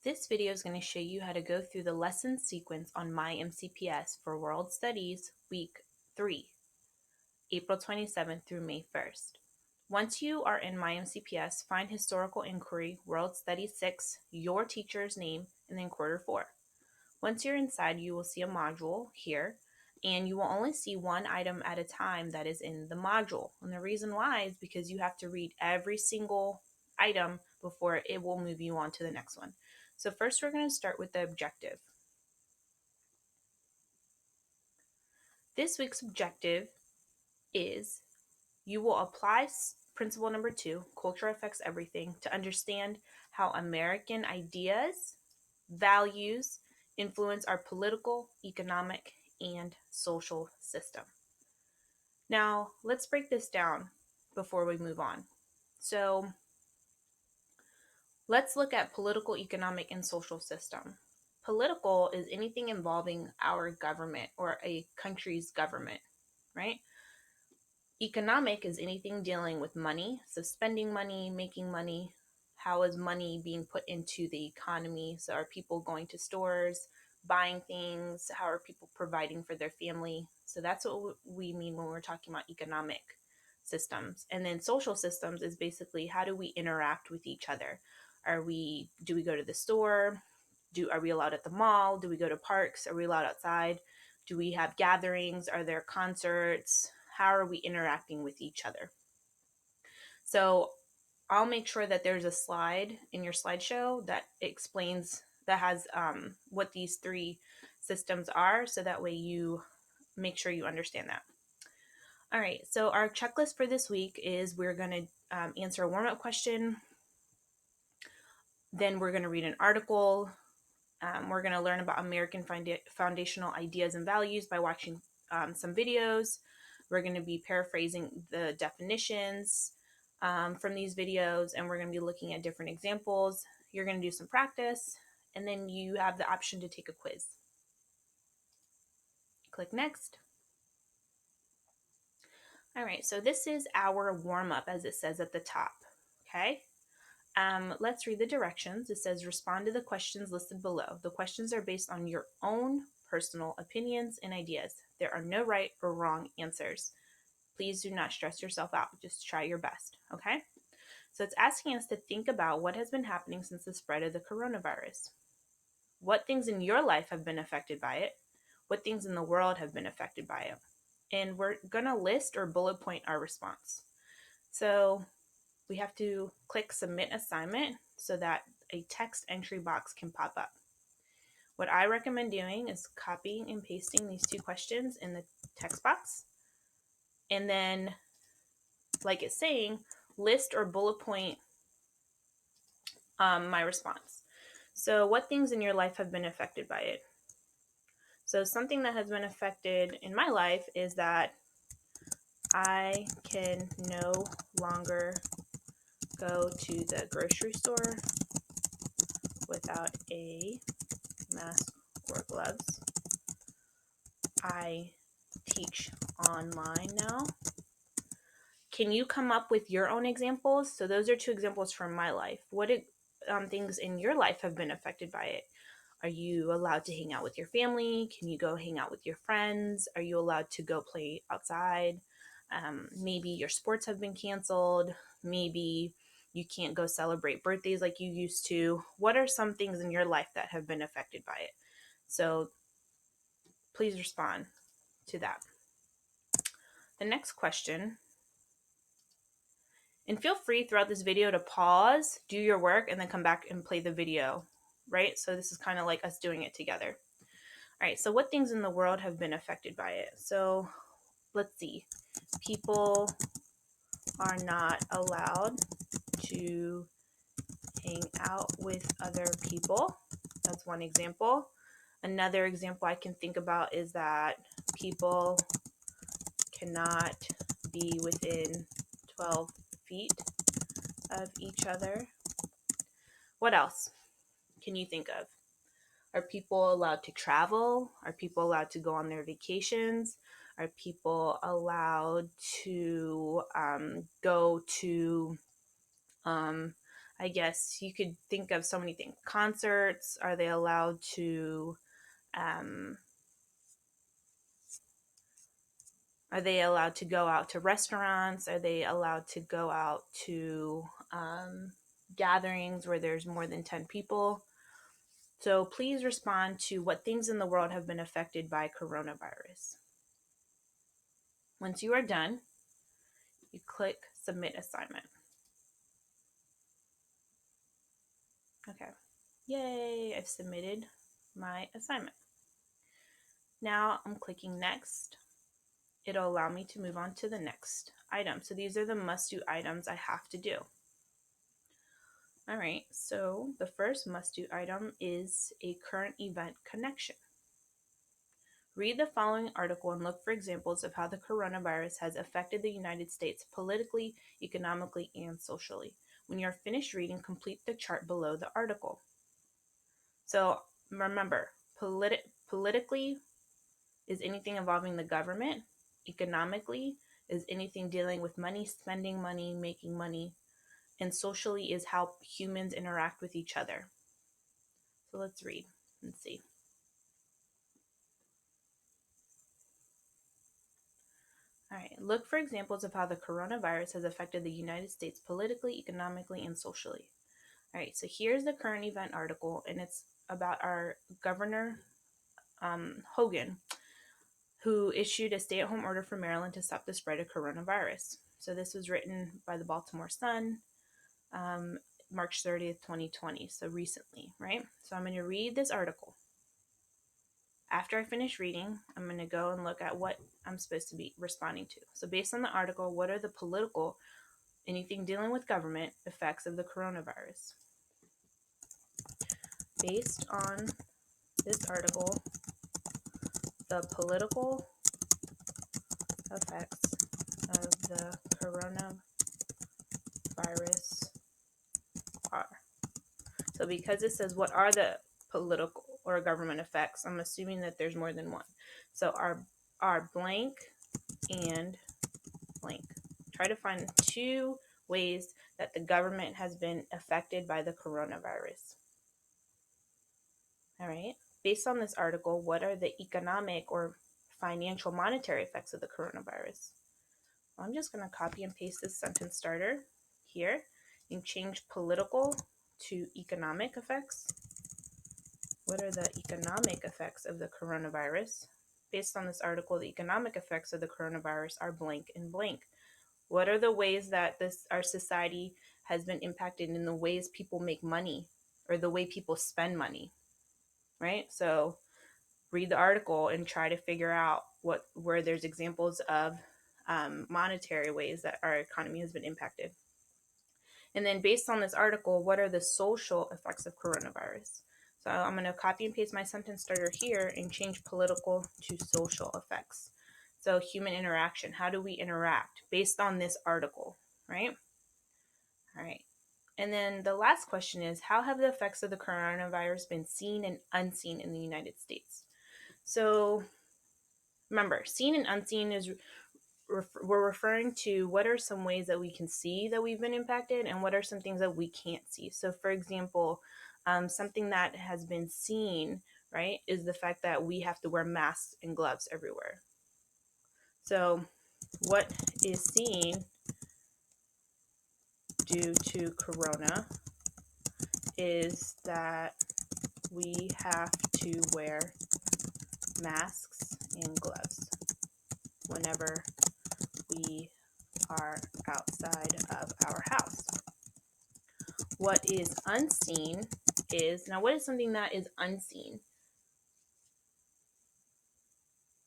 This video is going to show you how to go through the lesson sequence on MyMCPS for World Studies Week 3, April 27th through May 1st. Once you are in MyMCPS, find Historical Inquiry, World Studies 6, your teacher's name, and then Quarter 4. Once you're inside, you will see a module here, and you will only see one item at a time that is in the module. And the reason why is because you have to read every single item before it will move you on to the next one. So first we're going to start with the objective. This week's objective is you will apply principle number 2, culture affects everything, to understand how American ideas, values influence our political, economic, and social system. Now, let's break this down before we move on. So, let's look at political, economic, and social system. Political is anything involving our government or a country's government, right? Economic is anything dealing with money, so spending money, making money. How is money being put into the economy? So are people going to stores, buying things? How are people providing for their family? So that's what we mean when we're talking about economic systems. And then social systems is basically how do we interact with each other? Do we go to the store? Are we allowed at the mall? Do we go to parks? Are we allowed outside? Do we have gatherings? Are there concerts? How are we interacting with each other? So I'll make sure that there's a slide in your slideshow that explains, that has what these three systems are, so that way you make sure you understand that. All right, so our checklist for this week is we're going to answer a warm-up question. Then we're going to read an article. We're going to learn about American foundational ideas and values by watching some videos. We're going to be paraphrasing the definitions from these videos, and we're going to be looking at different examples. You're going to do some practice, and then you have the option to take a quiz. Click next. All right, so this is our warm-up, as it says at the top, okay? Let's read the directions. It says, respond to the questions listed below. The questions are based on your own personal opinions and ideas. There are no right or wrong answers. Please do not stress yourself out. Just try your best, okay? So it's asking us to think about what has been happening since the spread of the coronavirus. What things in your life have been affected by it? What things in the world have been affected by it? And we're going to list or bullet point our response. So we have to click submit assignment so that a text entry box can pop up. What I recommend doing is copying and pasting these two questions in the text box. And then, like it's saying, list or bullet point my response. So what things in your life have been affected by it? So something that has been affected in my life is that I can no longer go to the grocery store without a mask or gloves. I teach online now. Can you come up with your own examples? So those are two examples from my life. What things in your life have been affected by it? Are you allowed to hang out with your family? Can you go hang out with your friends? Are you allowed to go play outside? Maybe your sports have been canceled. Maybe you can't go celebrate birthdays like you used to. What are some things in your life that have been affected by it? So please respond to that. The next question, and feel free throughout this video to pause, do your work, and then come back and play the video, right? So this is kind of like us doing it together. All right, so what things in the world have been affected by it? So let's see. People are not allowed to hang out with other people. That's one example. Another example I can think about is that people cannot be within 12 feet of each other. What else can you think of? Are people allowed to travel? Are people allowed to go on their vacations? Are people allowed to go to, I I guess you could think of so many things. Concerts, are they allowed to um, go out to restaurants? Are they allowed to go out to gatherings where there's more than 10 people? So please respond to what things in the world have been affected by coronavirus. Once you are done, you click Submit Assignment. Okay. Yay, I've submitted my assignment. Now I'm clicking Next. It'll allow me to move on to the next item. So these are the must-do items I have to do. All right, so the first must-do item is a current event connection. Read the following article and look for examples of how the coronavirus has affected the United States politically, economically, and socially. When you're finished reading, complete the chart below the article. So remember, politically is anything involving the government. Economically is anything dealing with money, spending money, making money. And socially is how humans interact with each other. So let's read and see. All right, look for examples of how the coronavirus has affected the United States politically, economically, and socially. All right, so here's the current event article, and it's about our Governor Hogan, who issued a stay-at-home order for Maryland to stop the spread of coronavirus. So this was written by the Baltimore Sun, March 30th, 2020, so recently, right? So I'm going to read this article. After I finish reading, I'm going to go and look at what I'm supposed to be responding to. So based on the article, what are the political, anything dealing with government, effects of the coronavirus? Based on this article, the political effects of the coronavirus are. So because it says what are the political or government effects, I'm assuming that there's more than one. So our blank and blank. Try to find 2 ways that the government has been affected by the coronavirus. All right. Based on this article, what are the economic or financial monetary effects of the coronavirus? Well, I'm just going to copy and paste this sentence starter here and change political to economic effects. What are the economic effects of the coronavirus? Based on this article, the economic effects of the coronavirus are blank and blank. What are the ways that our society has been impacted in the ways people make money or the way people spend money, right? So read the article and try to figure out where there's examples of monetary ways that our economy has been impacted. And then based on this article, what are the social effects of coronavirus? So I'm going to copy and paste my sentence starter here and change political to social effects. So human interaction, how do we interact based on this article, right? All right. And then the last question is, how have the effects of the coronavirus been seen and unseen in the United States? So remember, seen and unseen is we're referring to what are some ways that we can see that we've been impacted and what are some things that we can't see. So for example, something that has been seen, right, is the fact that we have to wear masks and gloves everywhere. So what is seen due to corona is that we have to wear masks and gloves whenever we are outside of our house. What is unseen is, now what is something that is unseen?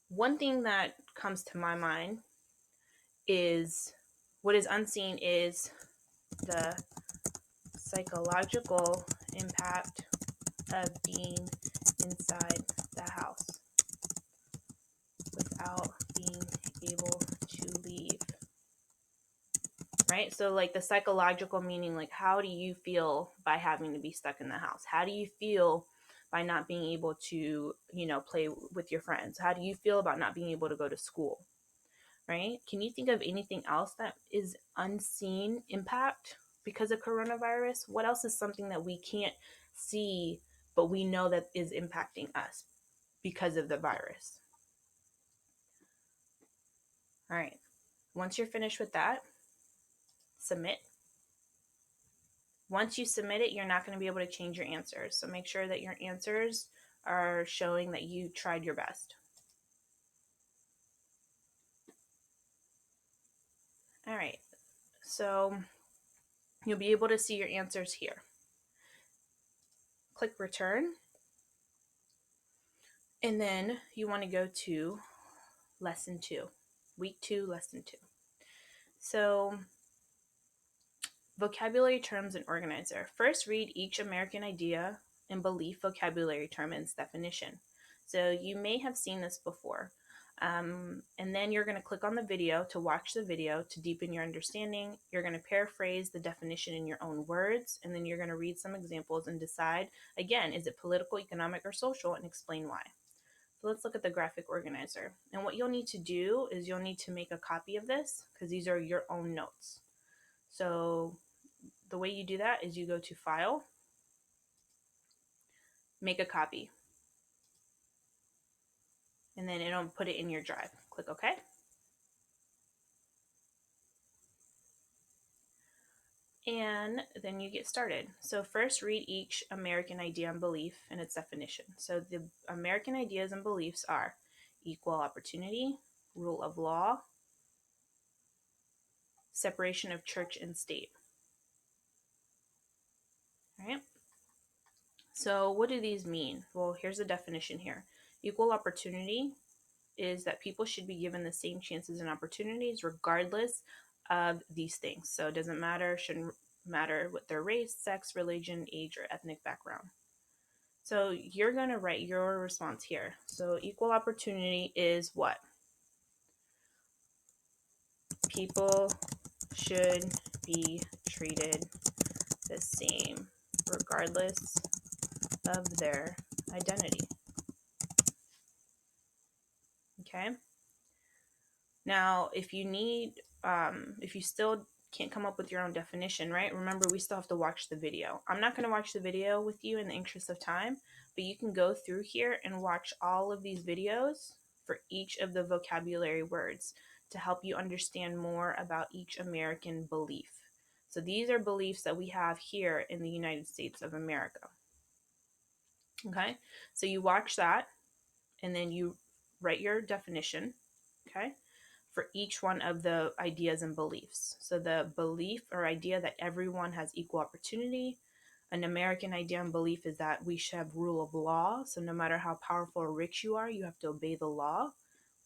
One thing that comes to my mind is what is unseen is the psychological impact of being inside the house without being able to leave. Right? So like the psychological meaning, like how do you feel by having to be stuck in the house? How do you feel by not being able to, play with your friends? How do you feel about not being able to go to school? Right? Can you think of anything else that is unseen impact? because of coronavirus? What else is something that we can't see, but we know that is impacting us because of the virus? All right. Once you're finished with that, submit. Once you submit it, you're not going to be able to change your answers. So make sure that your answers are showing that you tried your best. All right. So you'll be able to see your answers here. Click return. And then you want to go to lesson 2, week 2, lesson 2. So vocabulary terms and organizer. First, read each American idea and belief vocabulary term and its definition. So you may have seen this before. And then you're going to click on the video to watch the video to deepen your understanding. You're going to paraphrase the definition in your own words, and then you're going to read some examples and decide, again, is it political, economic, or social, and explain why. So let's look at the graphic organizer. And what you'll need to do is you'll need to make a copy of this because these are your own notes. So the way you do that is you go to File, make a copy, and then it'll put it in your drive. Click OK. And then you get started. So first, read each American idea and belief and its definition. So the American ideas and beliefs are equal opportunity, rule of law, separation of church and state. All right. So what do these mean? Well, here's the definition here. Equal opportunity is that people should be given the same chances and opportunities regardless of these things. So it doesn't matter, shouldn't matter what their race, sex, religion, age, or ethnic background. So you're going to write your response here. So equal opportunity is what? People should be treated the same regardless of their identity. Okay. Now, if you still can't come up with your own definition, right? Remember, we still have to watch the video. I'm not going to watch the video with you in the interest of time, but you can go through here and watch all of these videos for each of the vocabulary words to help you understand more about each American belief. So these are beliefs that we have here in the United States of America. Okay, so you watch that and then you write your definition, okay, for each one of the ideas and beliefs. So the belief or idea that everyone has equal opportunity. An American idea and belief is that we should have rule of law. So no matter how powerful or rich you are, you have to obey the law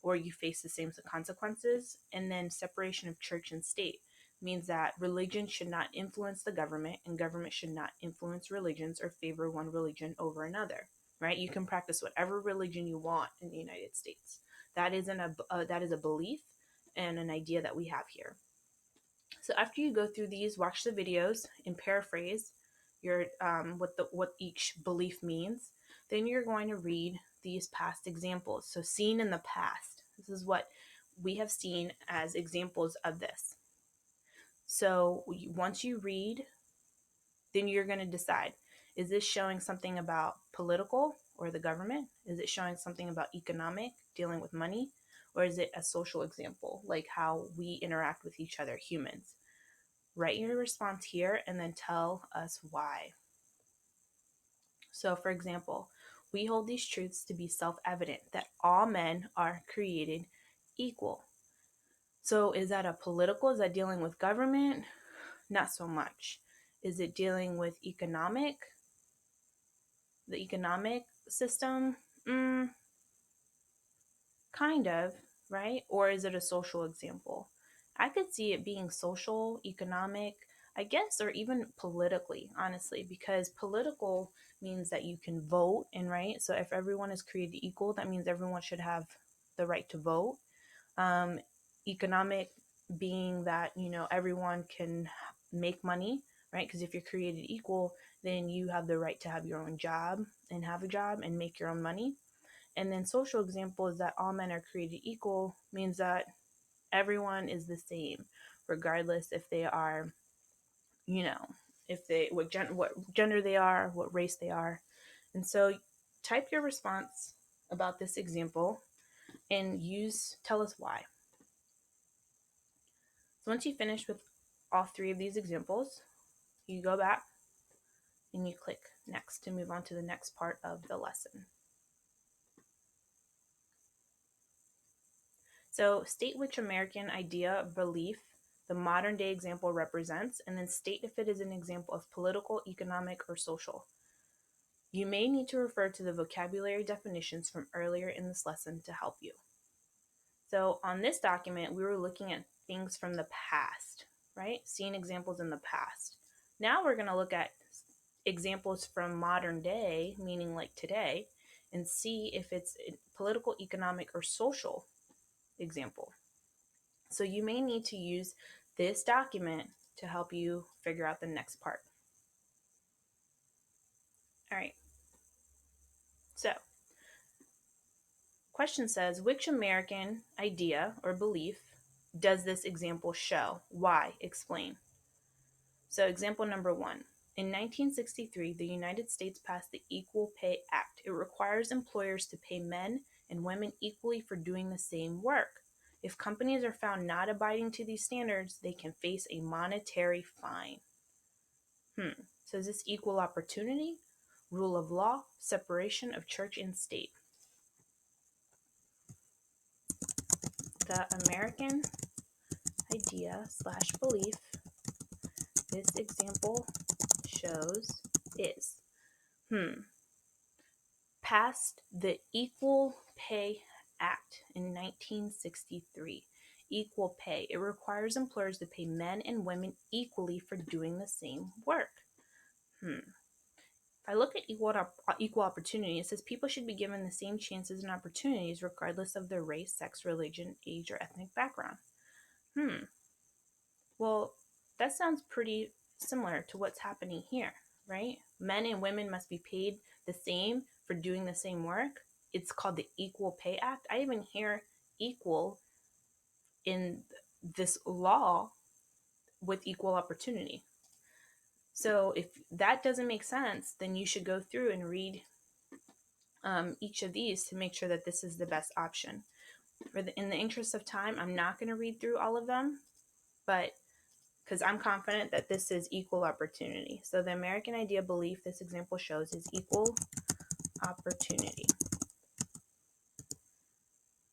or you face the same consequences. And then separation of church and state means that religion should not influence the government and government should not influence religions or favor one religion over another, right? You can practice whatever religion you want in the United States. That is a belief and an idea that we have here. So after you go through these, watch the videos and paraphrase your what each belief means. Then you're going to read these past examples. So seen in the past. This is what we have seen as examples of this. So once you read, then you're going to decide, is this showing something about political or the government? Is it showing something about economic, dealing with money? Or is it a social example, like how we interact with each other, humans? Write your response here and then tell us why. So, for example, we hold these truths to be self-evident that all men are created equal. So, is that a political? Is that dealing with government? Not so much. Is it dealing with economic? The economic system? Kind of, right? Or is it a social example? I could see it being social, economic, I guess, or even politically, honestly, because political means that you can vote, and right? So if everyone is created equal, that means everyone should have the right to vote. Economic being that, everyone can make money, right? Because if you're created equal, then you have the right to have your own job and have a job and make your own money. And then social example is that all men are created equal, means that everyone is the same, regardless if they are, if they what gender they are, what race they are. And so type your response about this example and tell us why. So once you finish with all three of these examples, you go back and you click next to move on to the next part of the lesson. So state which American idea, belief, the modern day example represents, and then state if it is an example of political, economic, or social. You may need to refer to the vocabulary definitions from earlier in this lesson to help you. So on this document, we were looking at things from the past, right? Seeing examples in the past. Now we're going to look at examples from modern day, meaning like today, and see if it's a political, economic, or social example. So you may need to use this document to help you figure out the next part. All right. So, question says, which American idea or belief does this example show? Why? Explain. So, example number 1. In 1963, the United States passed the Equal Pay Act. It requires employers to pay men and women equally for doing the same work. If companies are found not abiding to these standards, they can face a monetary fine. So is this equal opportunity, rule of law, separation of church and state? The American idea / belief this example shows is passed the Equal Pay Act in 1963. Equal pay. It requires employers to pay men and women equally for doing the same work. If I look at equal opportunity, it says people should be given the same chances and opportunities regardless of their race, sex, religion, age, or ethnic background. Well, that sounds pretty similar to what's happening here, right? Men and women must be paid the same for doing the same work. It's called the Equal Pay Act. I even hear equal in this law with equal opportunity. So if that doesn't make sense, then you should go through and read each of these to make sure that this is the best option. In the interest of time, I'm not going to read through all of them, but because I'm confident that this is equal opportunity. So the American idea belief this example shows is equal opportunity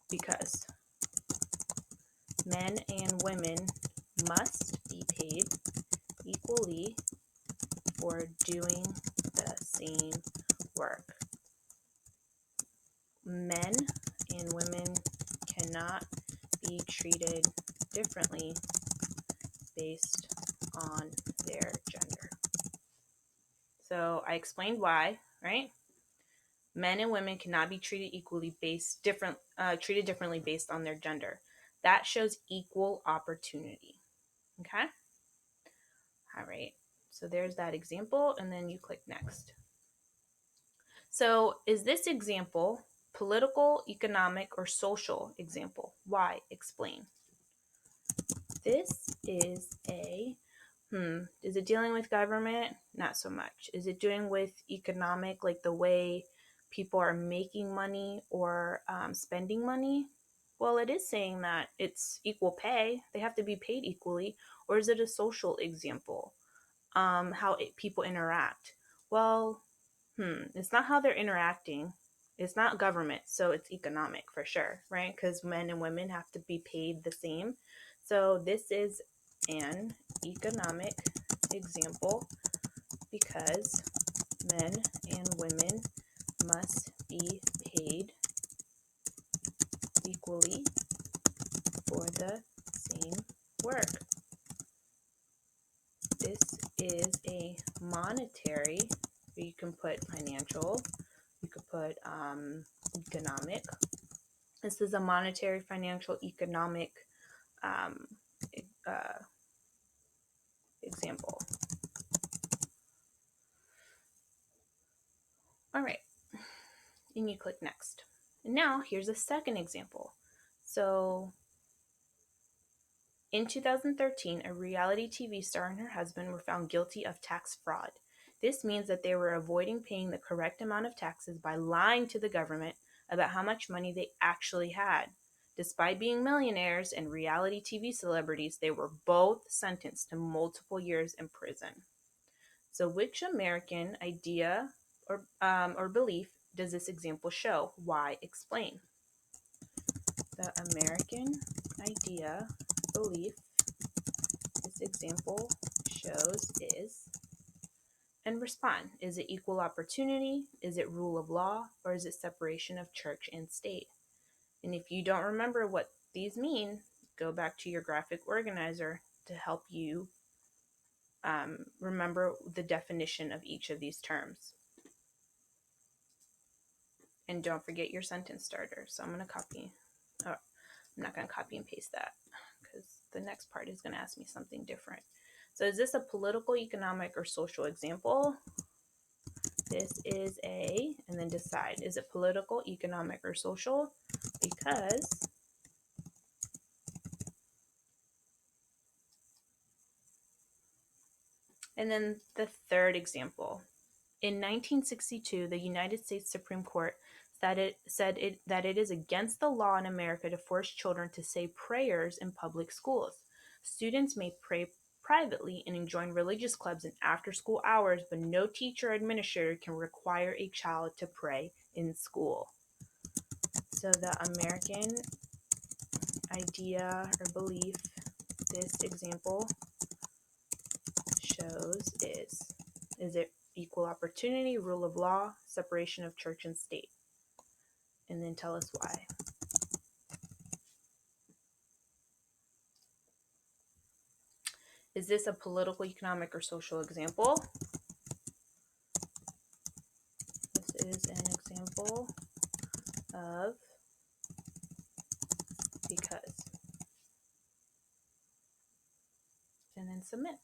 because men and women must be paid equally for doing the same work. Men and women cannot be treated differently based on their gender. So I explained why, right? Men and women cannot be treated treated differently based on their gender. That shows equal opportunity. Okay? All right. So there's that example, and then you click next. So is this example political, economic, or social example? Why? Explain. This is is it dealing with government? Not so much. Is it doing with economic, like the way people are making money or spending money? Well, it is saying that it's equal pay. They have to be paid equally. Or is it a social example? How people interact? Well, it's not how they're interacting. It's not government, so it's economic for sure, right? Because men and women have to be paid the same. So this is an economic example because men and women must be paid equally for the same work. This is a monetary, you can put financial, you could put economic. This is a monetary, financial, economic example. All right, and you click next. And now here's a second example. So In 2013, a reality TV star and her husband were found guilty of tax fraud. This means that they were avoiding paying the correct amount of taxes by lying to the government about how much money they actually had. Despite being millionaires and reality TV celebrities, they were both sentenced to multiple years in prison. So, which American idea or belief does this example show? Why? Explain. The American idea, belief this example shows is, and respond. Is it equal opportunity? Is it rule of law? Or is it separation of church and state? And if you don't remember what these mean, go back to your graphic organizer to help you remember the definition of each of these terms. And don't forget your sentence starter. So I'm going to copy. Oh, I'm not going to copy and paste that because the next part is going to ask me something different. So is this a political, economic, or social example? This is a, and then decide, is it political, economic, or social? Because and then the third example. In 1962, the United States Supreme Court said that it is against the law in America to force children to say prayers in public schools. Students may pray privately and join religious clubs in after-school hours, but no teacher or administrator can require a child to pray in school. So the American idea or belief this example shows is it equal opportunity, rule of law, separation of church and state? And then tell us why. Is this a political, economic, or social example? This is an example of because. And then submit.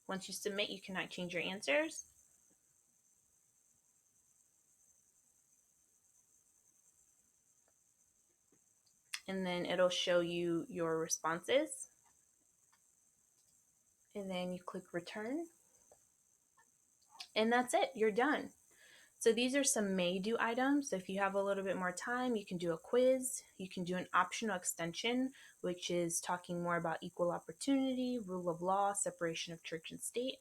Once you submit, you cannot change your answers. And then it'll show you your responses. And then you click return. And that's it. You're done. So these are some may do items. So if you have a little bit more time, you can do a quiz. You can do an optional extension, which is talking more about equal opportunity, rule of law, separation of church and state.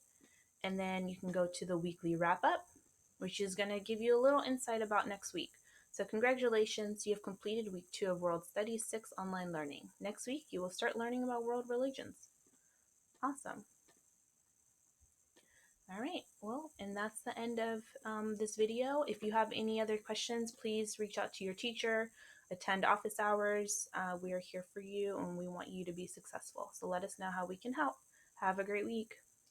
And then you can go to the weekly wrap up, which is going to give you a little insight about next week. So congratulations, you have completed week 2 of World Studies 6 online learning. Next week, you will start learning about world religions. Awesome. All right, well, and that's the end of this video. If you have any other questions, please reach out to your teacher, attend office hours. We are here for you and we want you to be successful. So let us know how we can help. Have a great week.